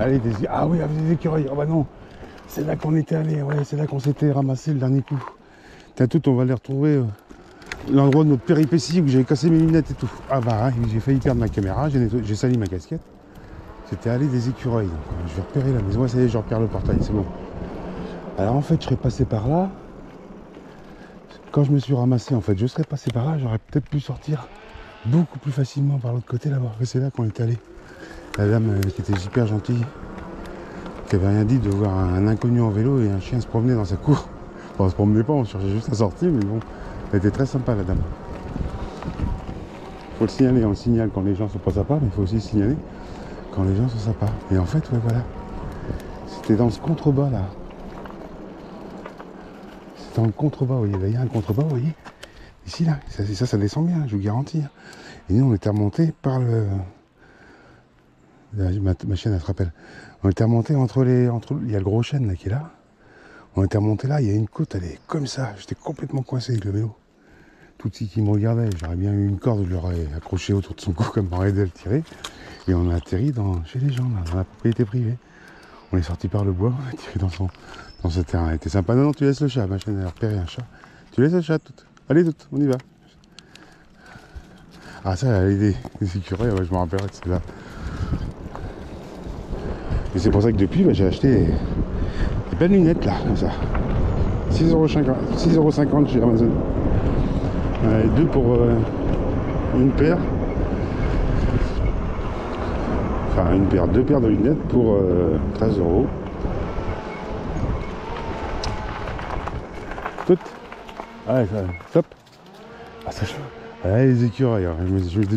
Allez, ah oui, avec des écureuils. Oh bah non, c'est là qu'on était allé. Ouais, c'est là qu'on s'était ramassé le dernier coup. T'as tout, on va les retrouver. L'endroit de notre péripétie où j'avais cassé mes lunettes et tout. Ah bah ouais, j'ai failli perdre ma caméra, j'ai sali ma casquette. C'était aller des écureuils. Donc, je vais repérer la maison. Ouais, ça y est, je repère le portail, c'est bon. Alors en fait, je serais passé par là. Quand je me suis ramassé, en fait, je serais passé par là, j'aurais peut-être pu sortir beaucoup plus facilement par l'autre côté là-bas. C'est là qu'on est allé. La dame qui était super gentille, qui avait rien dit de voir un inconnu en vélo et un chien se promener dans sa cour. Bon, on se promenait pas, on cherchait juste à sortir, mais bon, elle était très sympa la dame. Faut le signaler, on le signale quand les gens sont pas sympas, mais il faut aussi signaler quand les gens sont sympas. Et en fait, ouais, voilà. C'était dans ce contrebas là. C'était dans le contrebas, vous voyez. Là, il y a un contrebas, vous voyez. Ici, là, ça descend bien, je vous garantis. Et nous, on était remonté par le. Ma chaîne, elle se rappelle. On était remonté entre les. Il y a le gros chêne là qui est là. On était remonté là, il y a une côte, elle est comme ça. J'étais complètement coincé avec le vélo. Tout de suite, ils me regardaient. J'aurais bien eu une corde, je l'aurais accroché autour de son cou comme pour aider à le tirer. Et on a atterri chez les gens, là, dans la propriété privée. On est sorti par le bois, on a tiré dans ce terrain. Elle était sympa. Non, non, tu laisses le chat. Ma chaîne, elle a repéré un chat. Tu laisses le chat, tout. Allez, tout, on y va. Ah, ça, elle a des écureuils, ouais, je me rappellerai que c'est là. Et c'est pour ça que depuis, j'ai acheté des belles lunettes, là, comme ça. 6,50 € chez Amazon. Deux pour une paire. Enfin, deux paires de lunettes pour 13 €. Toutes. Ah ouais, ça, stop. Ah, ça chaud. Ah, les écureuils. Alors,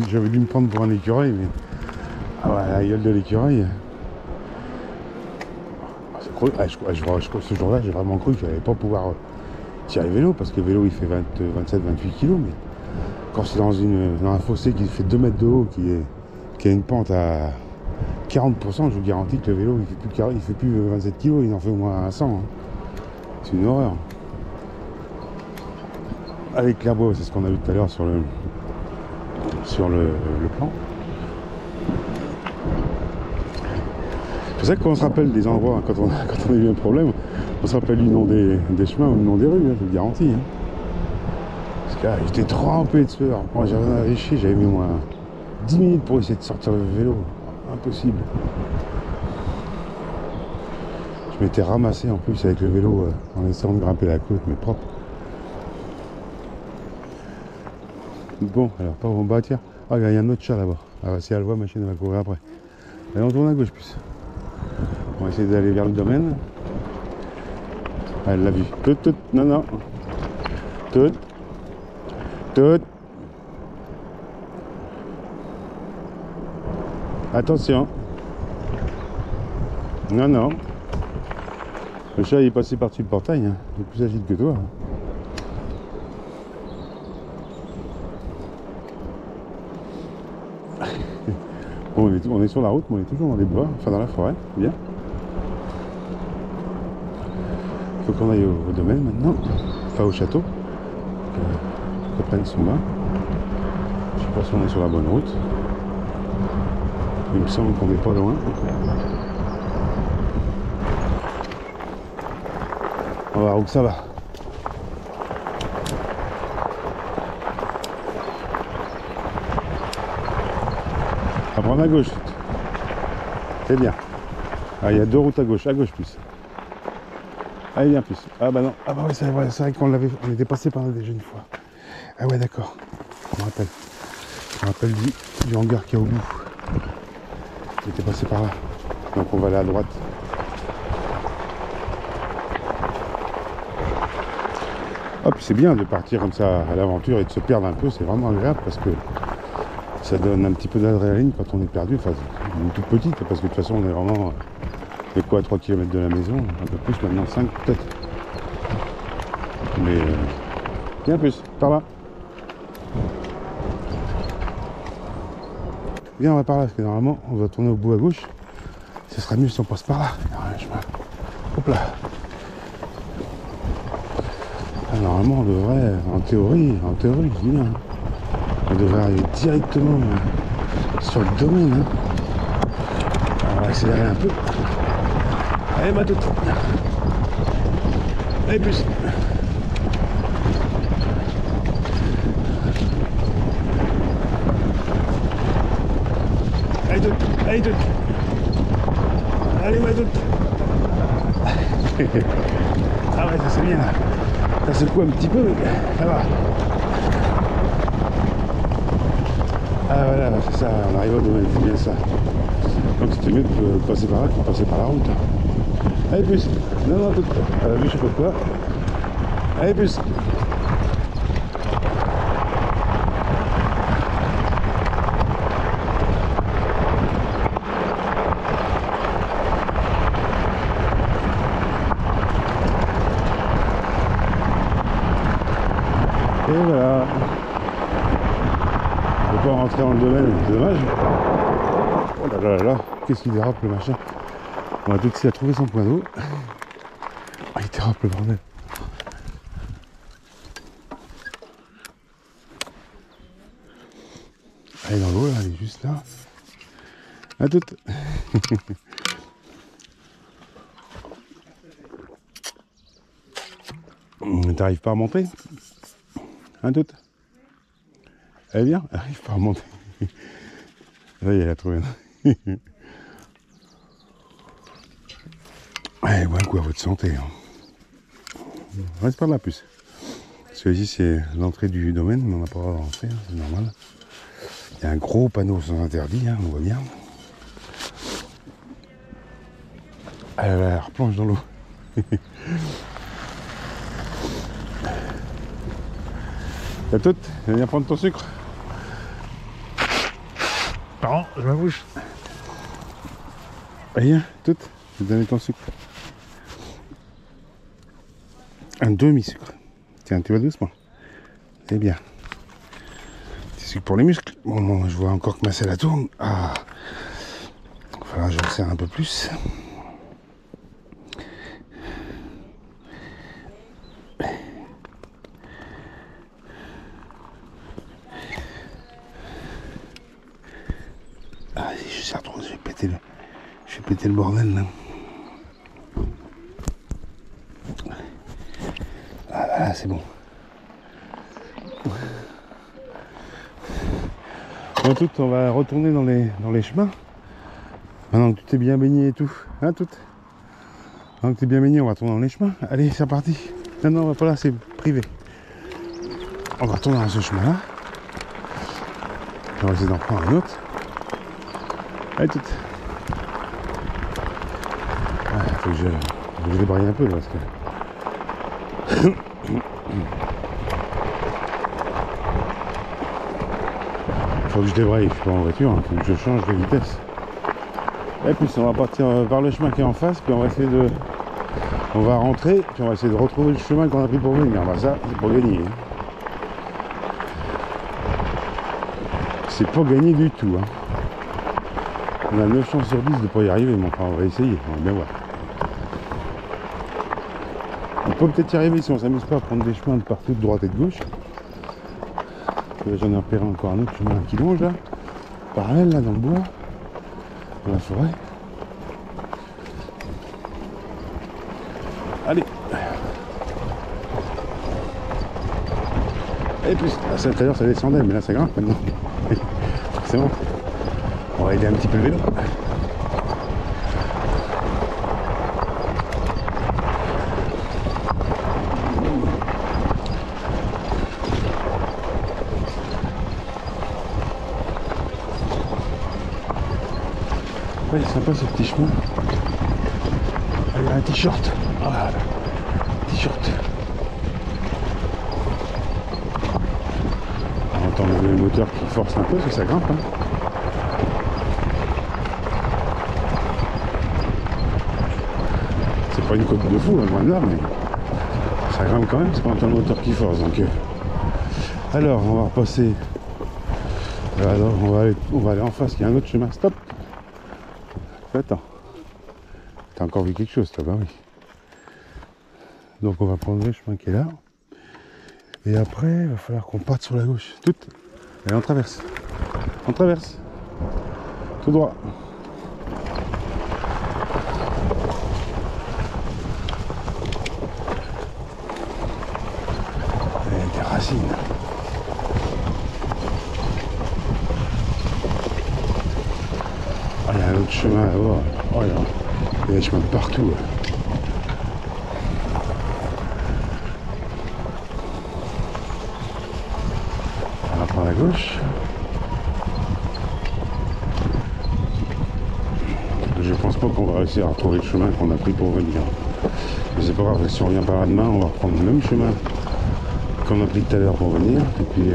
j'avais dû me prendre pour un écureuil, mais. Ah ouais, la gueule de l'écureuil. Ce jour-là, j'ai vraiment cru que j'allais pas pouvoir tirer le vélo, parce que le vélo il fait 27-28 kg, mais quand c'est dans un fossé qui fait 2 mètres de haut, qui a une pente à 40%, je vous garantis que le vélo il fait plus 27 kg, il en fait au moins 100. Hein. C'est une horreur. Avec Clairbois, c'est ce qu'on a vu tout à l'heure sur le plan. C'est ça qu'on se rappelle des endroits, quand on a eu un problème, on se rappelle du nom des chemins ou du nom des rues, hein, je vous le garantis. Hein. Parce que là, j'étais trempé de sueur. Moi, j'avais chier, j'avais mis moins 10 minutes pour essayer de sortir le vélo. Impossible. Je m'étais ramassé en plus avec le vélo en essayant de grimper la côte, mais propre. Bon, alors, pas bon, bah tiens. Ah, il y a un autre chat là-bas. Alors, si elle voit, ma chaîne elle va courir après. Allez, on tourne à gauche plus. On va essayer d'aller vers le domaine. Ah, elle l'a vu. Tout. Non, non. Tout. Attention. Non, non. Le chat il est passé par-dessus le portail. Hein. Il est plus agile que toi. Bon, on est sur la route, mais on est toujours dans les bois, enfin dans la forêt. Bien. Il faut qu'on aille au domaine maintenant, enfin au château, qu'on prenne son bain. Je sais pas si on est sur la bonne route. Il me semble qu'on n'est pas loin. On va voir où ça va. On va prendre à gauche. C'est bien. Ah, il y a 2 routes à gauche plus. Allez, bien plus. Ah bah non. Ah bah oui, c'est vrai qu'on était passé par là déjà une fois. Ah ouais, d'accord. Je me rappelle du hangar qu'il y a au bout. On était passé par là. Donc on va aller à droite. Ah puis c'est bien de partir comme ça à l'aventure et de se perdre un peu. C'est vraiment agréable parce que ça donne un petit peu d'adrénaline quand on est perdu. Enfin, une toute petite, parce que de toute façon on est vraiment... Et quoi, à 3 km de la maison, un peu plus maintenant, 5 peut-être. Mais bien plus, par là. Viens, on va par là, parce que normalement on va tourner au bout à gauche. Ce sera mieux si on passe par là. Hop là. Ah, normalement on devrait, en théorie, je dis bien, on devrait arriver directement sur le domaine. Hein. Alors là, accélérer un peu. Allez, ma toute. Allez, plus. Allez, toute. Allez, toute. Allez, ma toute. Ah ouais, ça c'est bien là. Ça secoue un petit peu, mais ça va. Ah voilà, c'est ça, on arrive au domaine, c'est bien ça. Donc c'était mieux de passer par là que de passer par la route. Allez, plus. Non, non, toute. À la vue, je sais pas quoi. Allez, plus. Et voilà. On peut pas rentrer dans le domaine, c'est dommage. Oh là là là là, qu'est-ce qu'il dérape le machin. On a tout de suite à trouver son point d'eau. Oh, il dérape le bordel. Elle est dans l'eau là, elle est juste là. À toute. T'arrives pas à monter? Un doute. Elle est bien? Elle arrive pas à monter. Là, elle a trouvé. Allez, bon coup à votre santé. Hein. Reste par là, plus. Parce que ici, c'est l'entrée du domaine, mais on n'a pas le droit d'entrer, hein, c'est normal. Il y a un gros panneau sans interdit, hein, on voit bien. Elle replonge dans l'eau. T'as toute? Viens prendre ton sucre. Pardon, je me bouge. Viens, toute, je vais te donner ton sucre. Un demi-sucre. Tiens, tu vas doucement. C'est bien. Petit sucre pour les muscles. Bon, bon, je vois encore que ma selle tourne. Ah. Il va falloir que je resserre un peu plus. Ah, si je serre trop, je vais péter le bordel là. Ah là, c'est bon. Bon, tout, on va retourner dans les chemins. Maintenant que tu t'es bien baigné et tout. Hein, tout. Maintenant que tu es bien baigné, on va retourner dans les chemins. Allez, c'est reparti. Non, non, on va pas là, c'est privé. On va retourner dans ce chemin-là. On va essayer d'en prendre un autre. Allez, tout. Ah, faut que je débraille un peu là, parce que... Faut que je débraille, je suis pas en voiture, hein. Faut que je change de vitesse. Et puis on va partir vers le chemin qui est en face, puis on va essayer de... On va rentrer, puis on va essayer de retrouver le chemin qu'on a pris pour venir. Bah ça, c'est pour gagner. Hein. C'est pas gagné du tout. Hein. On a 9 chances sur 10 de ne pas y arriver, mais enfin on va essayer, on va bien voir. On peut peut-être y arriver si on s'amuse pas à prendre des chemins de partout, de droite et de gauche. J'en ai repéré encore un autre chemin qui longe là, parallèle là dans le bois, dans la forêt. Allez. Et puis, tout à l'heure ça descendait, mais là ça grimpe maintenant. C'est bon. On va aider un petit peu le vélo. Ouais, c'est sympa ce petit chemin. Ah, il y a un t-shirt. Voilà. T-shirt. On entend le moteur qui force un peu parce que ça grimpe. Hein. C'est pas une côte de fou, loin de là, mais ça grimpe quand même parce qu'on entend le moteur qui force. Donc, alors, on va repasser. Alors, on va aller en face. Il y a un autre chemin. Stop. Attends. T'as encore vu quelque chose, toi? Bah oui. Donc, on va prendre le chemin qui est là. Et après, il va falloir qu'on parte sur la gauche. Tout. Allez, on traverse. On traverse. Tout droit. chemin là-bas. Oh là, il y a des chemins de partout. Là. On va prendre à gauche. Je pense pas qu'on va réussir à retrouver le chemin qu'on a pris pour venir. Mais c'est pas grave, si on revient par là demain, on va reprendre le même chemin qu'on a pris tout à l'heure pour venir. Et puis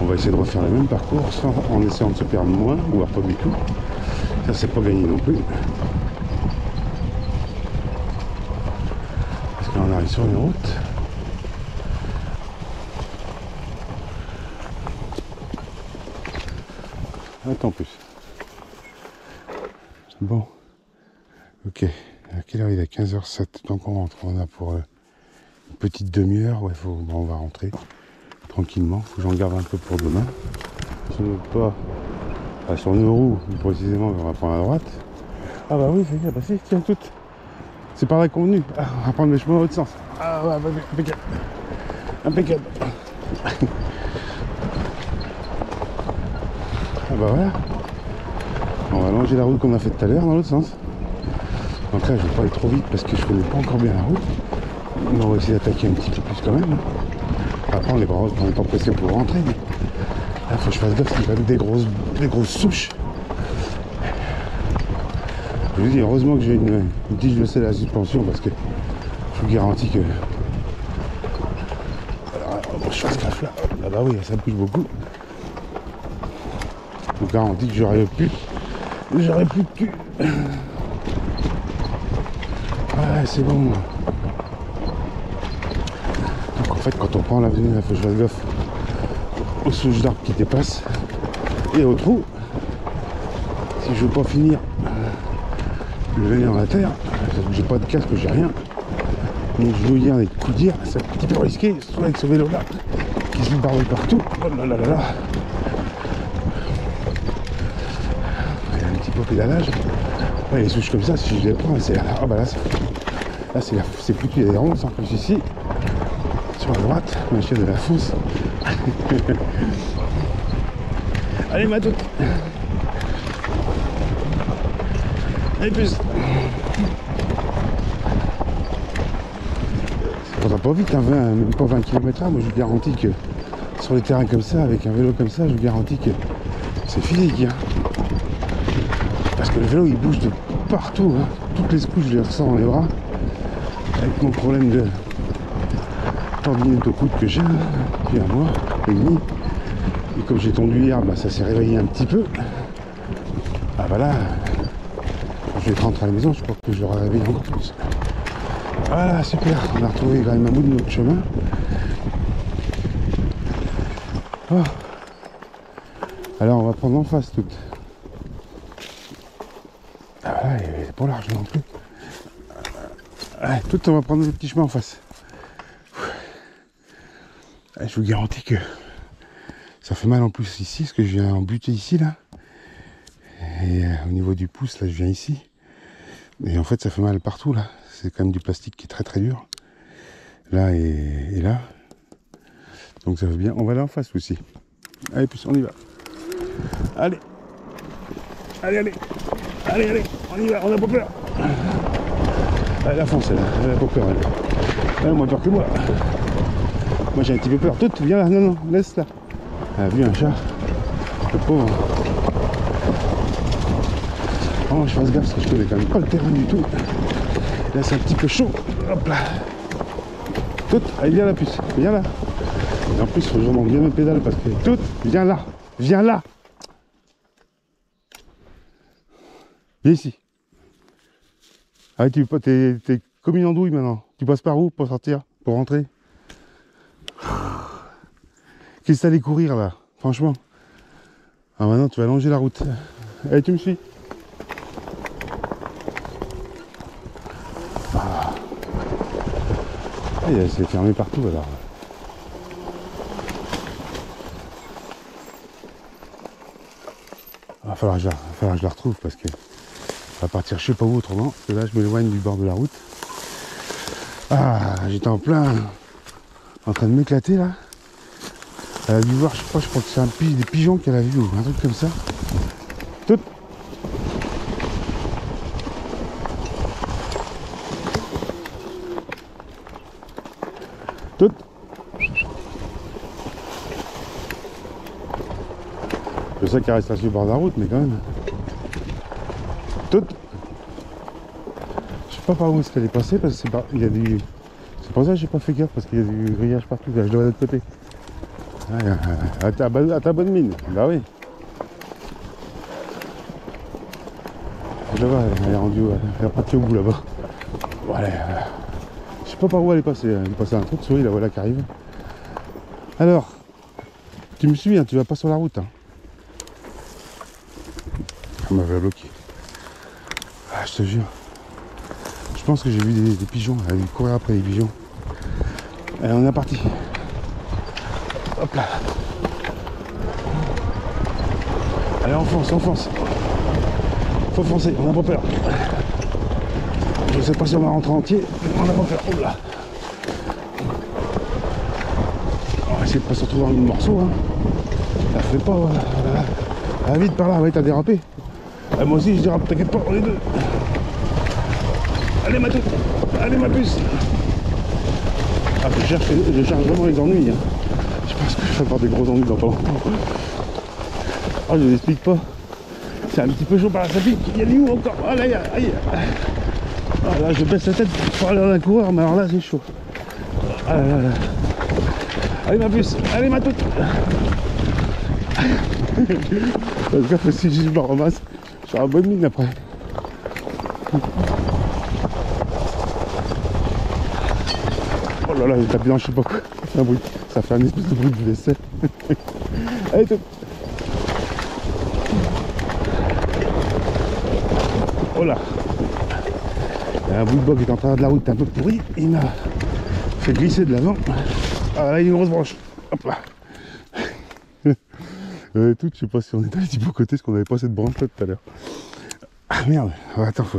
on va essayer de refaire le même parcours en essayant de se perdre moins, ou alors pas du tout. Ça c'est pas gagné non plus. Parce qu'on arrive sur les routes. Attends plus. Bon. Ok. À quelle heure il est? 15h07. Donc on rentre. On a pour une petite demi-heure. Ouais, bon, on va rentrer tranquillement. Faut que j'en garde un peu pour demain. Si on ne veut pas. Enfin, sur nos roues, plus précisément, on va prendre à droite. Ah bah oui, c'est bien. Bah si, tiens, toutes. C'est par là qu'on est venu. Ah, on va prendre le chemin dans l'autre sens. Ah ouais, bah, impeccable. Impeccable. Ah bah voilà. On va longer la route qu'on a fait tout à l'heure dans l'autre sens. Donc là je vais pas aller trop vite parce que je connais pas encore bien la route. Mais on va essayer d'attaquer un petit peu plus quand même. Après on n'est pas pressé pour rentrer. Mais là faut que je fasse gaffe parce qu'il y a des grosses souches. Je vous dis heureusement que j'ai une tige de sel à la suspension parce que je vous garantis que. Alors, je fasse gaffe là. Ah bah oui ça bouge beaucoup. Je vous garantis que j'aurais plus de cul. Ouais, c'est bon. Donc en fait, quand on prend l'avenue, il faut que je fasse gaffe aux souches d'arbres qui dépassent et aux trous. Si je veux pas finir le venir dans la terre, j'ai pas de casque, j'ai rien. Donc je veux dire des coups de dire, c'est un petit peu risqué, surtout avec ce vélo là qui se barre partout. Oh là là là là. Au pédalage, ouais, les souches comme ça, si je les prends, c'est ah bah là c'est foutu, il y a des ronces en plus ici sur la droite, ma chienne de la fosse. Allez ma toute. Allez plus. Ça va pas vite, hein, même pas 20 km/h, moi je vous garantis que sur les terrains comme ça, avec un vélo comme ça, je vous garantis que c'est physique. Hein. Parce que le vélo il bouge de partout, hein. Toutes les couches je les ressens dans les bras. Avec mon problème de tendinite au coude que j'ai depuis un mois et demi. Et comme j'ai tondu hier, bah, ça s'est réveillé un petit peu. Ah bah là, quand je vais rentrer à la maison, je crois que je l'aurai réveillé encore plus. Voilà, super, on a retrouvé quand même un bout de notre chemin. Oh. Alors on va prendre en face toute. Ah là, il est pas large non plus. Allez, tout, on va prendre le petit chemin en face. Allez, je vous garantis que ça fait mal en plus ici, parce que je viens en buter ici là. Et au niveau du pouce, là, je viens ici. Et en fait, ça fait mal partout là. C'est quand même du plastique qui est très très dur. Là et là. Donc ça fait bien. On va aller en face aussi. Allez, plus, on y va. Allez. Allez, allez. Allez, allez, on y va, on n'a pas peur. Elle a foncé là, elle a pas peur elle. Elle a moins peur que moi. Moi j'ai un petit peu peur. Toute, viens là, non, non, laisse là. Elle a vu un chat. Le pauvre. Oh, je fasse gaffe parce que je connais quand même pas le terrain du tout. Là c'est un petit peu chaud. Hop là. Toute, allez viens là puce, viens là. Et en plus il faut que je remonte bien mes pédales parce que toute, viens là, viens là. Viens ici. Ah, t'es comme une andouille maintenant. Tu passes par où pour sortir? Pour rentrer? Qu'est-ce que t'allais courir là? Franchement. Ah maintenant tu vas longer la route. Allez, tu me suis. Ah. C'est fermé partout alors. Il va falloir que je la retrouve parce que on va partir je sais pas où autrement, parce que là je m'éloigne du bord de la route. Ah, j'étais en train de m'éclater là. Elle a dû voir, je crois que c'est des pigeons qu'elle a vu ou un truc comme ça. Tout. Je sais qu'elle reste là sur le bord de la route, mais quand même. Tout. Je sais pas par où est-ce qu'elle est passée, parce que c'est il y a du. C'est pour ça que j'ai pas fait gaffe, parce qu'il y a du grillage partout. Là, je dois aller de l'autre côté. À ta bonne mine. Bah oui. Je vois, elle est rendue, elle est partie au bout là-bas. Voilà. Je sais pas par où elle est passée. Elle est passée un trou de souris, là, voilà, qui arrive. Alors, tu me suis, hein, tu vas pas sur la route. Hein. Elle m'avait bloqué. Ah, je te jure. Je pense que j'ai vu des pigeons. Elle a dû courir après les pigeons. Allez, on est parti. Hop là. Allez, on fonce, on fonce. Faut foncer, on n'a pas peur. Je sais pas si on va rentrer entier, on n'a pas peur. Oh là. On va essayer de pas se retrouver en morceaux. Hein. La fait pas. Ah, vite par là, ouais, t'as dérapé. Ah, moi aussi je dérape, t'inquiète pas, on est deux. Allez ma toute, allez ma puce. Ah, je cherche vraiment les ennuis. Hein. Je pense que je vais avoir des gros ennuis dans pas longtemps. Oh, je n'explique pas. C'est un petit peu chaud par la trafic. Il y a du où encore. Ah là, aïe. Ah là, je baisse la tête pour aller dans un coureur, mais alors là, c'est chaud. Ah là là. Allez ma puce, allez ma toute. Parce que si je me ramasse, je serai en bonne mine après. Oh là là, j'ai tapé dans je sais pas quoi. Ça fait un bruit. Ça fait un espèce de bruit de vaisselle. Allez tout. Oh là. Il y a un bout de bois qui est en travers de la route, un peu pourri. Il m'a fait glisser de l'avant. Ah là, il y a une grosse branche. Hop là. Tout, je sais pas si on est allé du bon côté, parce qu'on n'avait pas cette branche là tout à l'heure. Ah merde. Oh, attends, faut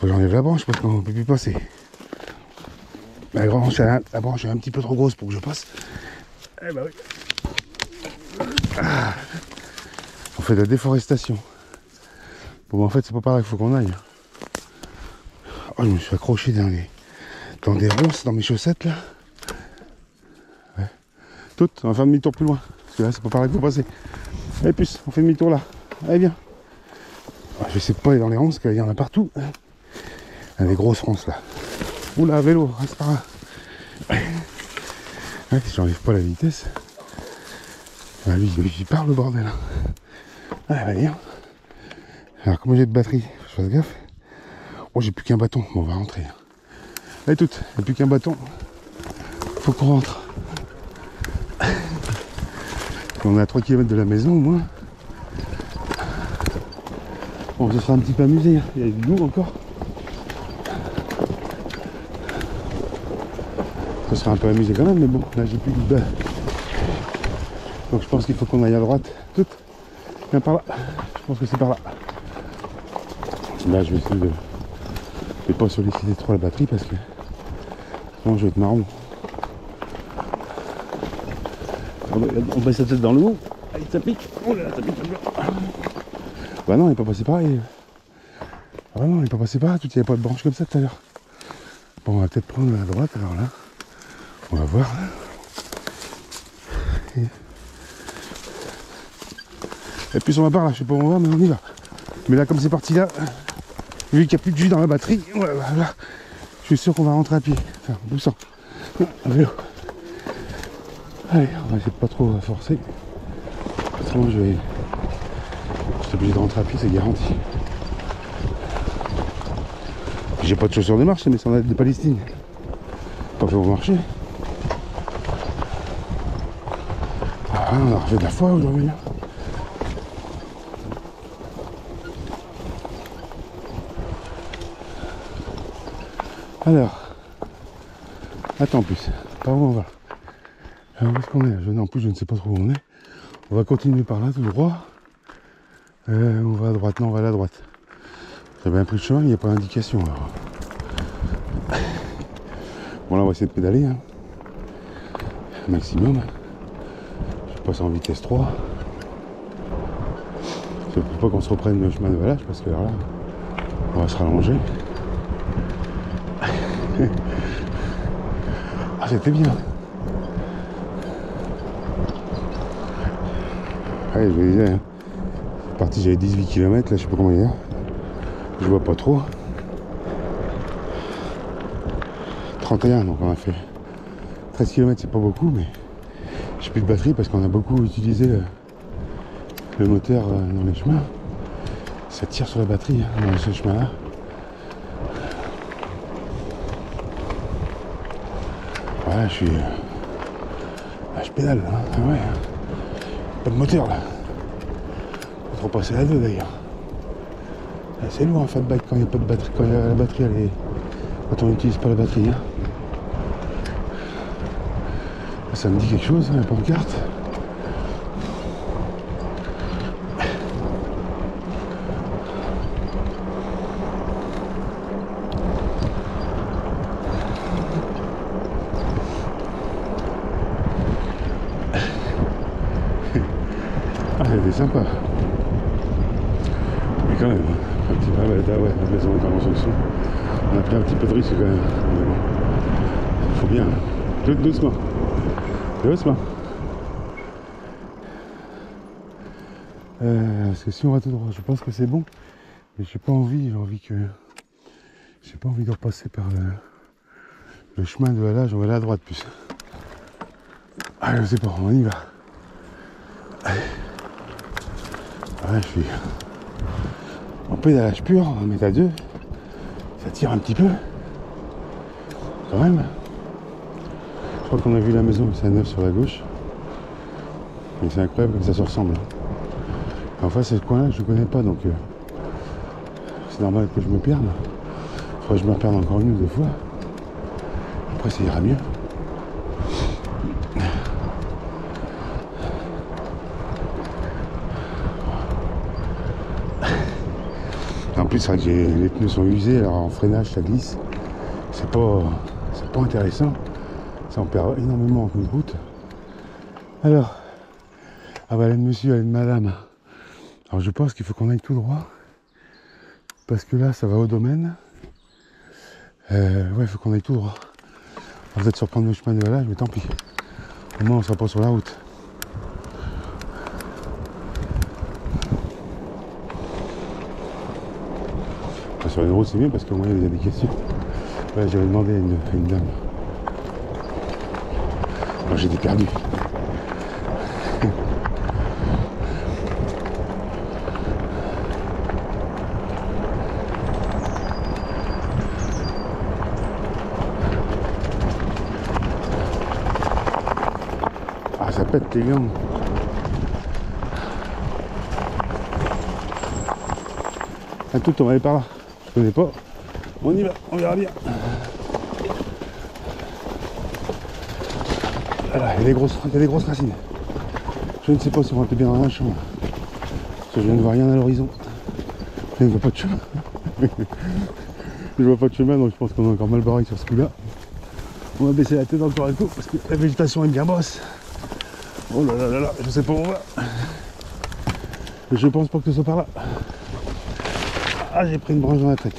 que j'enlève la branche parce qu'on ne peut plus passer. La branche est un petit peu trop grosse pour que je passe. Eh bah oui. Ah. On fait de la déforestation. Bon, en fait, c'est pas pareil, il faut qu'on aille. Oh, je me suis accroché dans des ronces, dans mes chaussettes là. Ouais. Tout, on va faire demi-tour plus loin. Parce que là, c'est pas pareil, il faut passer. Allez, puce, on fait demi-tour là. Allez, viens. Oh, je sais pas aller dans les ronces, parce qu'il y en a partout. Il y a des grosses ronces là. Oula, vélo, reste par là. Ouais, si j'enlève pas la vitesse. Ah, lui, il parle le bordel. Allez, va venir. Alors, comment j'ai de batterie? Je fasse gaffe. Oh, j'ai plus qu'un bâton. Bon, on va rentrer. Allez, toutes. Il n'y a plus qu'un bâton. Faut qu'on rentre. On est à 3 km de la maison au moins. Bon, on se sera un petit peu amusé. Hein. Il y a du loup encore. Ça sera un peu amusé quand même, mais bon, là j'ai plus de bas. Donc je pense qu'il faut qu'on aille à droite. Tout. Viens par là. Je pense que c'est par là. Là, je vais essayer de pas solliciter trop la batterie parce que sinon je vais être marron. On baisse sa tête dans le haut. Allez, ça pique. Oh là là, ça pique. Bah non, il n'est pas passé pareil. Ah non, il n'est pas passé pareil. Il n'y avait pas de branche comme ça tout à l'heure. Bon, on va peut-être prendre la droite alors là. On va voir. Et puis on va par là, je sais pas où on va, mais on y va. Mais là, comme c'est parti là, vu qu'il n'y a plus de jus dans la batterie, voilà, je suis sûr qu'on va rentrer à pied. Enfin, doucement. À vélo. Allez, on va essayer de pas trop forcer. Autrement, je suis obligé de rentrer à pied, c'est garanti. J'ai pas de chaussures de marche, mais c'est en de Palestine. Pas fait pour marcher. Ah, on a refait de la foi aujourd'hui. Alors, attends en plus, par où on va? Alors, où est-ce qu'on est? En plus, je ne sais pas trop où on est. On va continuer par là, tout droit. On va à droite, non, on va à la droite. J'avais un pris le chemin, il n'y a pas d'indication. Alors. Bon, là, on va essayer de pédaler. Hein. Maximum. Je passe en vitesse 3. Il ne faut pas qu'on se reprenne le chemin de Valache parce que alors là, on va se rallonger. Ah, c'était bien. Allez, je vous disais, hein. Parti, j'avais 18 km, là je sais pas combien il y a. Je vois pas trop. 31, donc on a fait 13 km, c'est pas beaucoup, mais j'ai plus de batterie parce qu'on a beaucoup utilisé le moteur dans les chemins. Ça tire sur la batterie hein, dans ce chemin là. Voilà, je pédale là. Ah ouais. Pas de moteur là. Faut trop passer à 2 d'ailleurs. C'est lourd un fat bike quand il n'y a pas de batterie, quand la batterie elle est. Quand on n'utilise pas la batterie. Hein. Ça me dit quelque chose, hein, la pancarte. Ah, elle était sympa. Mais quand même, un petit peu, ouais, la maison est en construction. On a pris un petit peu de risque quand même. Mais bon, il faut bien. Doucement. Doucement. Parce que si on va tout droit, je pense que c'est bon. Mais j'ai pas envie, j'ai pas envie de repasser par le chemin de halage, on va aller à droite plus. Allez, je sais pas, on y va. Allez. Ouais, je suis en pédalage pur, on va mettre à 2. Ça tire un petit peu. Quand même. Je crois qu'on a vu la maison, c'est à 9 sur la gauche. Mais c'est incroyable comme ça se ressemble. En face, c'est ce coin-là, je ne connais pas, donc c'est normal que je me perde. Il faudrait que je me reperde encore une ou deux fois. Après, ça ira mieux. En plus, c'est vrai que les pneus sont usés, alors en freinage, ça glisse. C'est pas intéressant. Ça en perd énormément en coup de route. Alors, ah bah, elle est de monsieur, elle est de madame. Alors, je pense qu'il faut qu'on aille tout droit. Parce que là, ça va au domaine. Ouais, il faut qu'on aille tout droit. On va peut-être surprendre le chemin de halage, mais tant pis. Au moins, on sera pas sur la route. Enfin, sur une route, c'est mieux parce qu'au moins, il y a des indications. Ouais, j'avais demandé à une dame. Alors, j'étais perdu. Ça pète les gangs. À tout, on va aller par là. Je connais pas. On y va, on verra bien. Voilà, il y a des grosses racines. Je ne sais pas si on va être bien dans un champ. Parce que je ne vois rien à l'horizon. Je ne vois pas de chemin. Je vois pas de chemin, donc je pense qu'on est encore mal barré sur ce coup-là. On va baisser la tête encore un coup parce que la végétation est bien basse. Oh là là là là, je sais pas où on va. Je pense pas que ce soit par là. Ah, j'ai pris une branche dans la tête.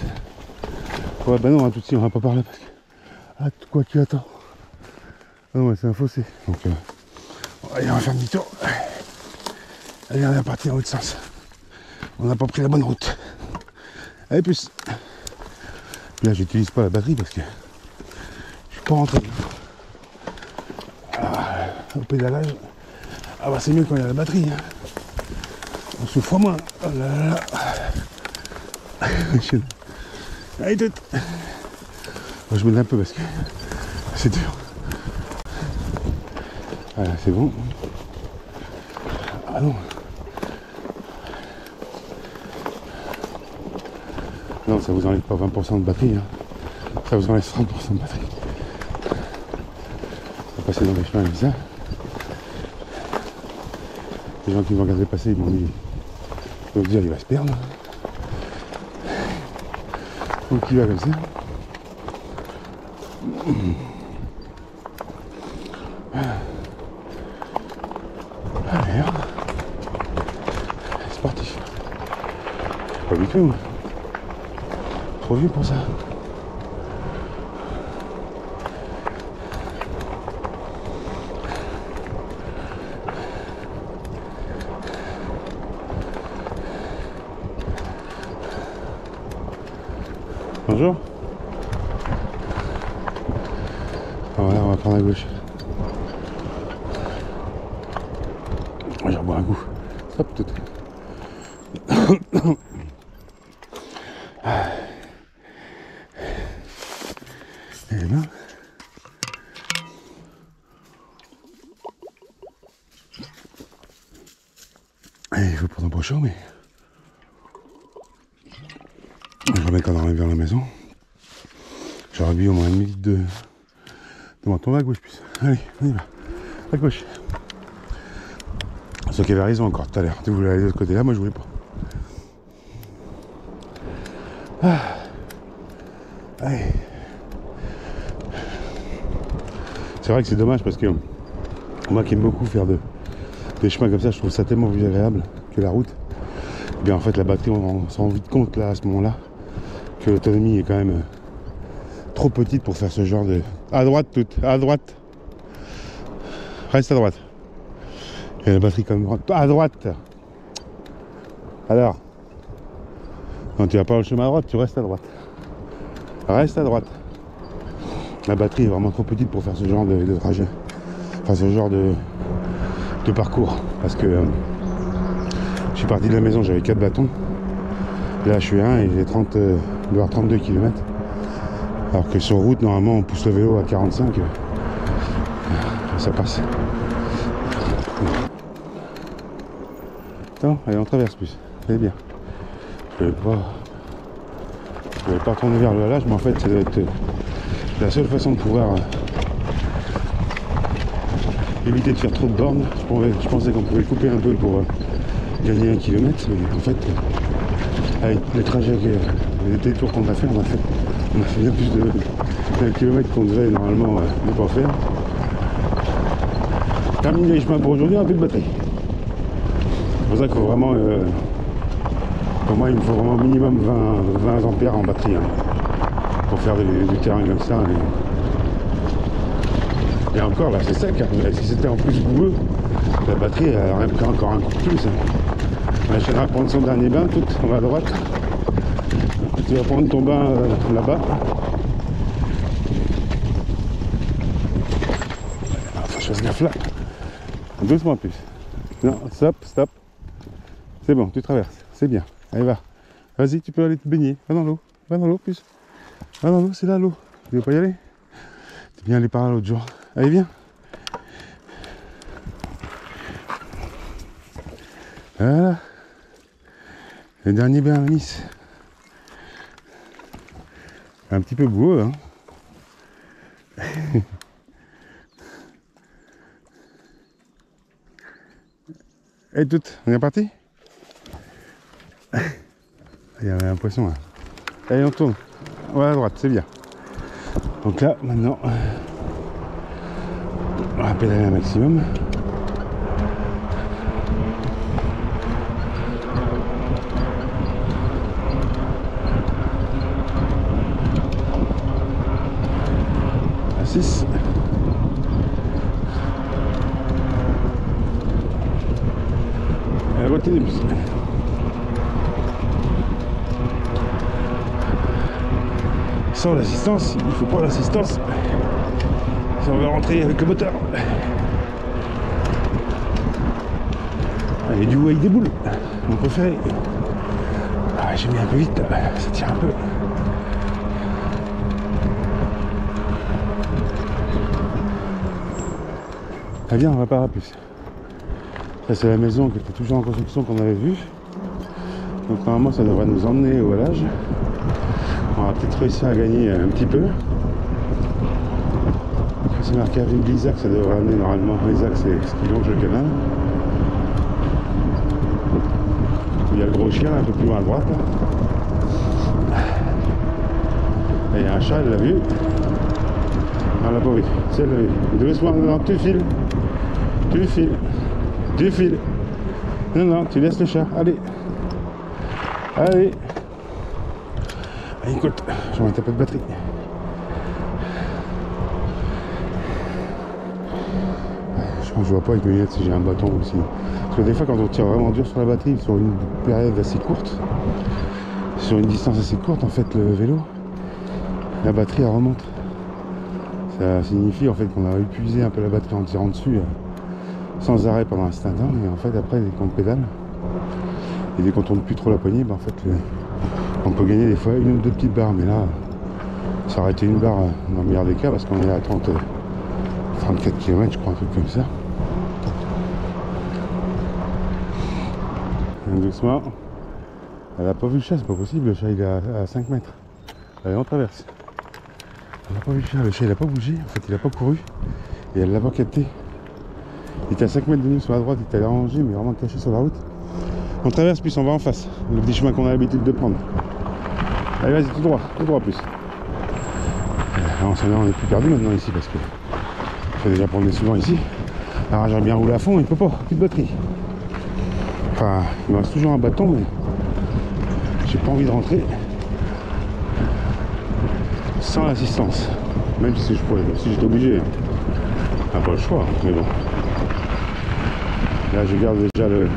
Ouais, bah non, tout de suite, on va pas par là parce que. Ah, quoi qu'il attend. Ah non, ouais, c'est un fossé. Donc, allez, on va faire demi-tour. Allez, on est parti dans l'autre sens. On n'a pas pris la bonne route. Allez, plus. Là, j'utilise pas la batterie parce que je suis pas rentré. Ah, au pédalage. Ah bah c'est mieux quand il y a la batterie. Hein. On souffre moins. Oh là là là. Allez tout. Moi, je me mets un peu parce que c'est dur. Voilà, c'est bon. Ah non. Non, ça vous enlève pas 20% de batterie. Hein. Ça vous enlève 30% de batterie. On va passer dans les chemins comme ça. Les gens qui m'ont regardé passer, ils m'ont dit, ils vont dire, il va se perdre. Donc il va comme ça. Allez, c'est parti. Je suis pas habitué, moi. Trop vieux pour ça. Bonjour. Voilà, on va prendre à gauche. Je vais boire un coup. Hop, tout. Et bien. Il faut prendre un peu chaud, mais je remets quand on arrive vers la maison. J'aurais bu au moins 1 minute de menton à gauche plus. Allez, on y va. À gauche. Ceux qui avaient raison encore tout à l'heure. Tu voulais aller de ce côté-là, moi je voulais pas. Ah. Allez. C'est vrai que c'est dommage parce que moi qui aime beaucoup faire des chemins comme ça, je trouve ça tellement plus agréable que la route. Et bien en fait la batterie, on s'en rend vite compte là à ce moment-là que l'autonomie est quand même trop petite pour faire ce genre de... À droite toute, à droite. Reste à droite. Et la batterie comme à droite. Alors. Quand tu vas pas au chemin à droite, tu restes à droite. Reste à droite. La batterie est vraiment trop petite pour faire ce genre de trajet. Enfin ce genre de parcours. Parce que je suis parti de la maison, j'avais 4 bâtons. Là je suis à 1 et j'ai 32 km. Alors que sur route, normalement, on pousse le vélo à 45. Ça passe. Attends, allez, on traverse plus. C'est bien. Je vais pas retourner vers le halage, mais en fait, ça doit être la seule façon de pouvoir éviter de faire trop de bornes. Je pensais qu'on pouvait couper un peu pour gagner 1 km, mais en fait, avec les trajets, les détours qu'on a fait, on a fait bien plus de kilomètres qu'on devait normalement ne pas faire. Terminé les chemins pour aujourd'hui, un peu de batterie. C'est pour ça qu'il faut vraiment, pour moi il me faut vraiment minimum 20 ampères en batterie pour faire du terrain comme ça. Et encore là c'est sec, hein. Si c'était en plus boueux, la batterie elle aurait pris encore un coup de plus. On va prendre son dernier bain, tout, on va à droite. Tu vas prendre ton bain là-bas. Faut que je fasse gaffe là. Doucement plus. Non, stop, stop. C'est bon, tu traverses. C'est bien. Allez, va. Vas-y, tu peux aller te baigner. Va dans l'eau. Va dans l'eau plus. Va dans l'eau, c'est là l'eau. Tu veux pas y aller? T'es bien allé par là l'autre jour. Allez, viens. Voilà. Le dernier bain à Nice. Un petit peu boueux, hein. Et tout, on est parti. Il y avait un poisson là. Allez, on tourne. Ouais, à droite, c'est bien. Donc là, maintenant, on va pédaler un maximum. À 6. À la moitié des bus. Sans l'assistance, il faut pas l'assistance si on veut rentrer avec le moteur. Allez, du coup avec des boules, mon préféré. Ah, j'ai mis un peu vite, ça tire un peu. Ah bien, on va pas plus. Ça c'est la maison qui était toujours en construction qu'on avait vue. Donc normalement ça devrait nous emmener au halage. On va peut-être réussir à gagner un petit peu. C'est marqué avenue de l'Isaac, ça devrait amener normalement. L'Isaac c'est ce qui longe le canal. Il y a le gros chien un peu plus loin à droite. Et il y a un chat, elle l'a vu. On l'a pas vu. C'est elle l'a vu. Doucement, non, tu files. Tu files. Tu files. Non, non, tu laisses le chat. Allez. Allez. Allez, écoute, je vais mettre un peu de batterie. Je pense que je vois pas avec mes lunettes si j'ai un bâton aussi. Parce que des fois, quand on tire vraiment dur sur la batterie, sur une période assez courte, sur une distance assez courte, en fait, le vélo, la batterie elle remonte. Ça signifie en fait qu'on a épuisé un peu la batterie en tirant dessus sans arrêt pendant un certain temps, et en fait après dès qu'on pédale et dès qu'on tourne plus trop la poignée, en fait on peut gagner des fois une ou deux petites barres, mais là ça aurait été une barre dans le meilleur des cas parce qu'on est à 34 km je crois, un truc comme ça. Doucement. Elle a pas vu le chat, c'est pas possible, le chat il est à 5 mètres. Allez, on traverse. Elle n'a pas vu le chat il a pas bougé, en fait il a pas couru et elle l'a pas capté. Il était à 5 mètres de nous sur la droite, il était allongé mais vraiment caché sur la route. On traverse puis on va en face, le petit chemin qu'on a l'habitude de prendre. Allez vas-y, tout droit plus. Alors on est plus perdu maintenant ici parce que il faut déjà prendre souvent ici. Alors j'aimerais bien rouler à fond, il peut pas, plus de batterie. Enfin, il me reste toujours un bâton mais j'ai pas envie de rentrer sans l'assistance. Même si je pourrais, si j'étais obligé. Ah, pas le choix, mais bon. Là je garde déjà le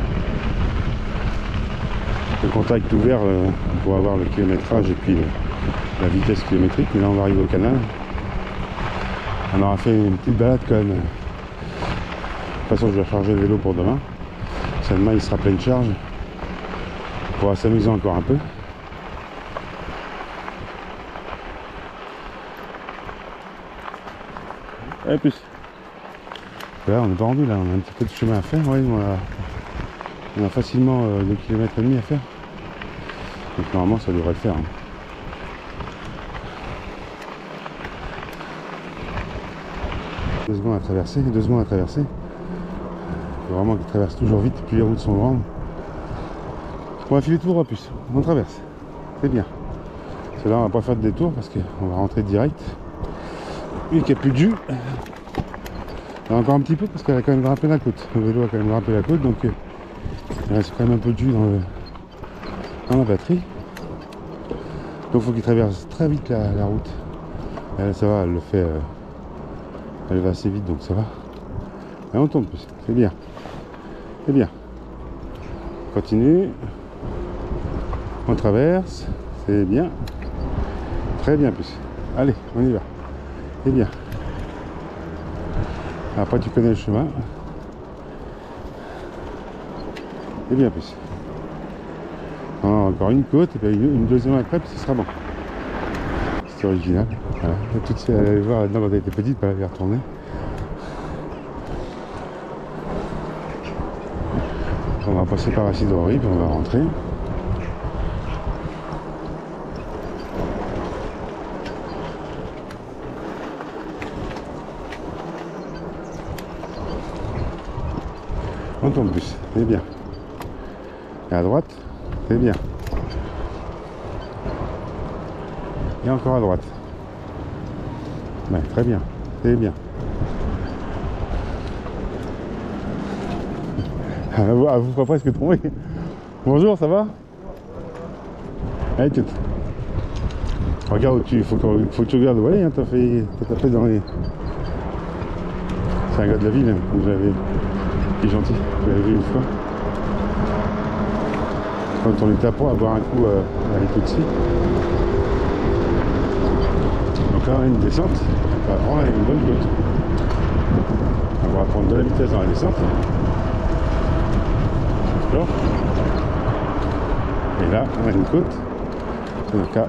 contact ouvert pour avoir le kilométrage et puis la vitesse kilométrique. Mais là on va arriver au canal. On aura fait une petite balade quand même. De toute façon je vais charger le vélo pour demain. Ça, demain il sera pleine charge. On pourra s'amuser encore un peu. Et plus. Là on n'est pas rendu, là on a un petit peu de chemin à faire. Ouais, on a facilement 2 km et demi à faire. Donc normalement ça devrait le faire. 2 secondes à traverser, 2 secondes à traverser. Il faut vraiment qu'il traverse toujours vite, plus les routes sont grandes. On va filer tout droit plus, on traverse. C'est bien. Parce que là on va pas faire de détour parce qu'on va rentrer direct. Vu qu'il n'y a plus de jus. Là encore un petit peu parce qu'elle a quand même grimpé la côte. Le vélo a quand même grimpé la côte, donc il reste quand même un peu de jus dans la batterie. Donc il faut qu'il traverse très vite la route. Et là, ça va, elle le fait. Elle va assez vite, donc ça va. Et on tourne plus, c'est bien. C'est bien. On continue. On traverse. C'est bien. Très bien plus. Allez, on y va. C'est bien. Après tu connais le chemin. Et bien plus. Encore une côte et puis une deuxième après puis ce sera bon. C'est original. Voilà. Tout de suite elle allait voir là-dedans quand elle était petite, elle allait retourner. On va passer par la cidrerie puis on va rentrer. On tourne plus, c'est bien. Et à droite, c'est bien. Et encore à droite. Ouais, très bien, c'est bien. Vous fera presque tomber. Bonjour, ça va? Allez, tout. Regarde où tu. Faut que tu regardes. Ouais, hein, t'as tapé dans les. C'est un gars de la ville, hein, que j'avais. Qui est gentil, je l'avais vu une fois. Quand on était à Pau à boire un coup à l'Écoutsi. Donc là on a une descente, on a une bonne côte. On va prendre de la vitesse dans la descente. D'accord. Et là on a une côte. Donc là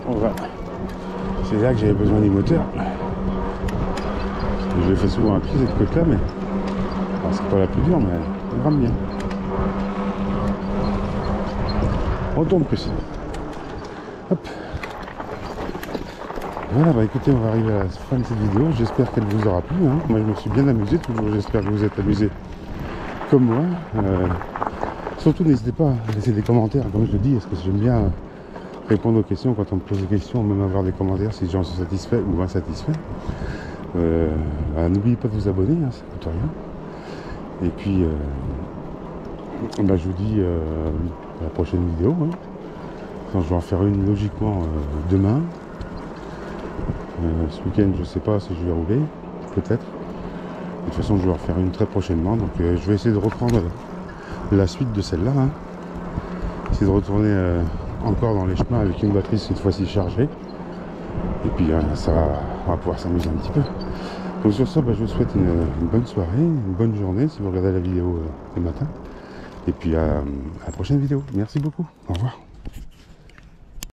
on va. C'est là que j'avais besoin du moteur. Je l'ai fait souvent à pied cette côte là, mais. C'est pas la plus dure, mais elle grimpe bien. On tourne plus. Hop. Voilà, bah écoutez, on va arriver à la fin de cette vidéo. J'espère qu'elle vous aura plu. Hein. Moi, je me suis bien amusé. Toujours, j'espère que vous êtes amusés comme moi. Surtout, n'hésitez pas à laisser des commentaires, comme je le dis, parce que j'aime bien répondre aux questions quand on me pose des questions, même avoir des commentaires si les gens sont satisfaits ou insatisfaits. N'oubliez pas de vous abonner, hein, ça ne coûte rien. Et puis, je vous dis à la prochaine vidéo. Hein. Enfin, je vais en faire une logiquement demain. Ce week-end, je ne sais pas si je vais rouler, peut-être. De toute façon, je vais en faire une très prochainement. Donc, je vais essayer de reprendre la suite de celle-là. Hein. Essayer de retourner encore dans les chemins avec une batterie cette fois-ci chargée. Et puis on va pouvoir s'amuser un petit peu. Donc sur ça, je vous souhaite une bonne soirée, une bonne journée si vous regardez la vidéo le matin. Et puis à la prochaine vidéo. Merci beaucoup. Au revoir.